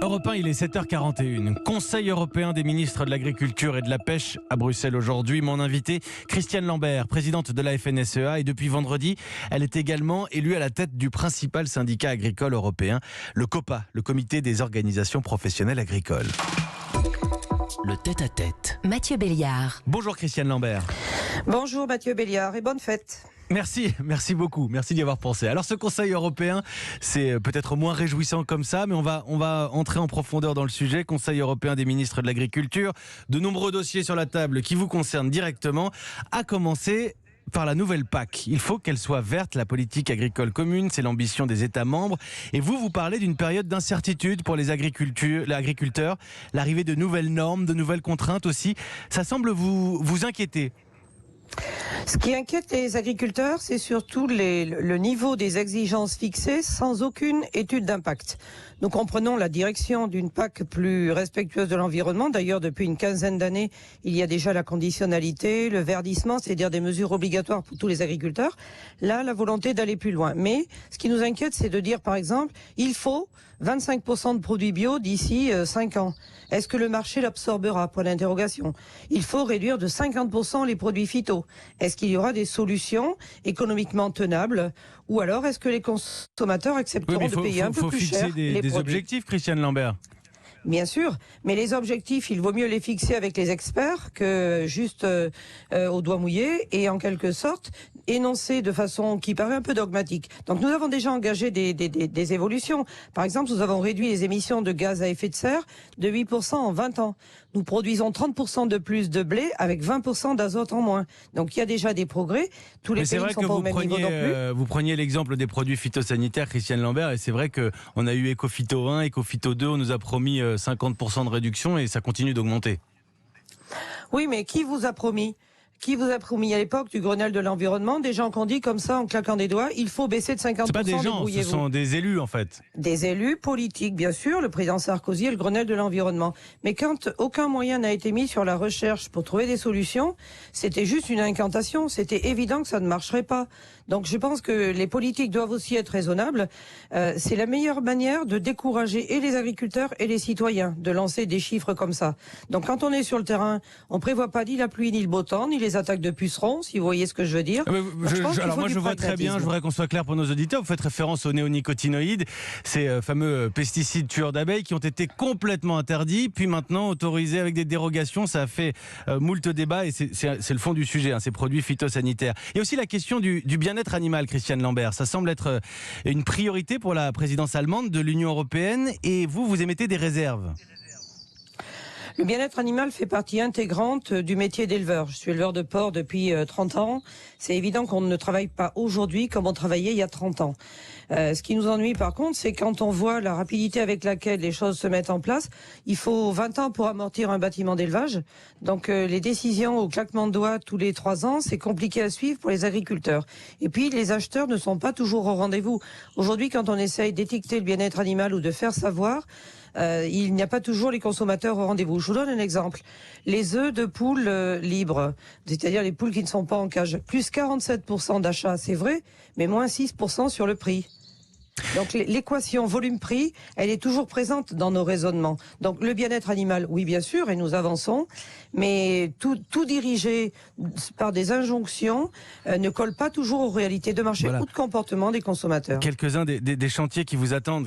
Europe 1, il est 7h41. Conseil européen des ministres de l'Agriculture et de la Pêche à Bruxelles aujourd'hui. Mon invité, Christiane Lambert, présidente de la FNSEA. Et depuis vendredi, elle est également élue à la tête du principal syndicat agricole européen, le COPA, le Comité des organisations professionnelles agricoles. Le tête-à-tête. Mathieu Béliard. Bonjour Christiane Lambert. Bonjour Mathieu Béliard et bonne fête. Merci beaucoup, merci d'y avoir pensé. Alors ce Conseil européen, c'est peut-être moins réjouissant comme ça, mais on va entrer en profondeur dans le sujet. Conseil européen des ministres de l'Agriculture, de nombreux dossiers sur la table qui vous concernent directement, à commencer par la nouvelle PAC. Il faut qu'elle soit verte, la politique agricole commune, c'est l'ambition des États membres. Et vous parlez d'une période d'incertitude pour les agriculteurs, l'arrivée de nouvelles normes, de nouvelles contraintes aussi. Ça semble vous inquiéter. Ce qui inquiète les agriculteurs, c'est surtout le niveau des exigences fixées sans aucune étude d'impact. Nous comprenons la direction d'une PAC plus respectueuse de l'environnement. D'ailleurs, depuis une quinzaine d'années, il y a déjà la conditionnalité, le verdissement, c'est-à-dire des mesures obligatoires pour tous les agriculteurs. Là, la volonté d'aller plus loin. Mais ce qui nous inquiète, c'est de dire, par exemple, il faut 25% de produits bio d'ici 5 ans. Est-ce que le marché l'absorbera? Point d'interrogation. Il faut réduire de 50% les produits phyto. Est-ce qu'il y aura des solutions économiquement tenables? Ou alors est-ce que les consommateurs accepteront de payer un peu plus cher les produits? Des objectifs, Christiane Lambert. Bien sûr, mais les objectifs, il vaut mieux les fixer avec les experts que juste au doigt mouillé et en quelque sorte énoncer de façon qui paraît un peu dogmatique. Donc nous avons déjà engagé des évolutions. Par exemple, nous avons réduit les émissions de gaz à effet de serre de 8% en 20 ans. Nous produisons 30% de plus de blé avec 20% d'azote en moins. Donc il y a déjà des progrès. Tous les pays ne sont pas au même niveau non plus. Vous preniez l'exemple des produits phytosanitaires, Christiane Lambert, et c'est vrai qu'on a eu Ecophyto 1, Ecophyto 2, on nous a promis 50% de réduction et ça continue d'augmenter. Oui, mais qui vous a promis ? Qui vous a promis à l'époque du Grenelle de l'environnement des gens qui ont dit comme ça en claquant des doigts, il faut baisser de 50%. C'est pas des gens, ce sont des élus en fait. Des élus politiques, bien sûr, le président Sarkozy et le Grenelle de l'environnement. Mais quand aucun moyen n'a été mis sur la recherche pour trouver des solutions, c'était juste une incantation. C'était évident que ça ne marcherait pas. Donc je pense que les politiques doivent aussi être raisonnables. C'est la meilleure manière de décourager et les agriculteurs et les citoyens de lancer des chiffres comme ça. Donc quand on est sur le terrain, on prévoit pas ni la pluie ni le beau temps, ni les attaques de pucerons, si vous voyez ce que je veux dire. Je vois très bien, je voudrais qu'on soit clair pour nos auditeurs. Vous faites référence aux néonicotinoïdes, ces fameux pesticides tueurs d'abeilles qui ont été complètement interdits, puis maintenant autorisés avec des dérogations. Ça a fait moult débats et c'est le fond du sujet, ces produits phytosanitaires. Il y a aussi la question du bien-être animal, Christiane Lambert. Ça semble être une priorité pour la présidence allemande de l'Union européenne et vous émettez des réserves. Le bien-être animal fait partie intégrante du métier d'éleveur. Je suis éleveur de porc depuis 30 ans. C'est évident qu'on ne travaille pas aujourd'hui comme on travaillait il y a 30 ans. Ce qui nous ennuie par contre, c'est quand on voit la rapidité avec laquelle les choses se mettent en place. Il faut 20 ans pour amortir un bâtiment d'élevage. Donc les décisions au claquement de doigts tous les 3 ans, c'est compliqué à suivre pour les agriculteurs. Et puis les acheteurs ne sont pas toujours au rendez-vous. Aujourd'hui, quand on essaye d'étiqueter le bien-être animal ou de faire savoir, il n'y a pas toujours les consommateurs au rendez-vous. Je vous donne un exemple. Les œufs de poules libres, c'est-à-dire les poules qui ne sont pas en cage, plus 47% d'achats, c'est vrai, mais moins 6% sur le prix. Donc l'équation volume-prix, elle est toujours présente dans nos raisonnements. Donc le bien-être animal, oui bien sûr, et nous avançons, mais tout dirigé par des injonctions ne colle pas toujours aux réalités de marché ou de comportement des consommateurs. Quelques-uns des chantiers qui vous attendent.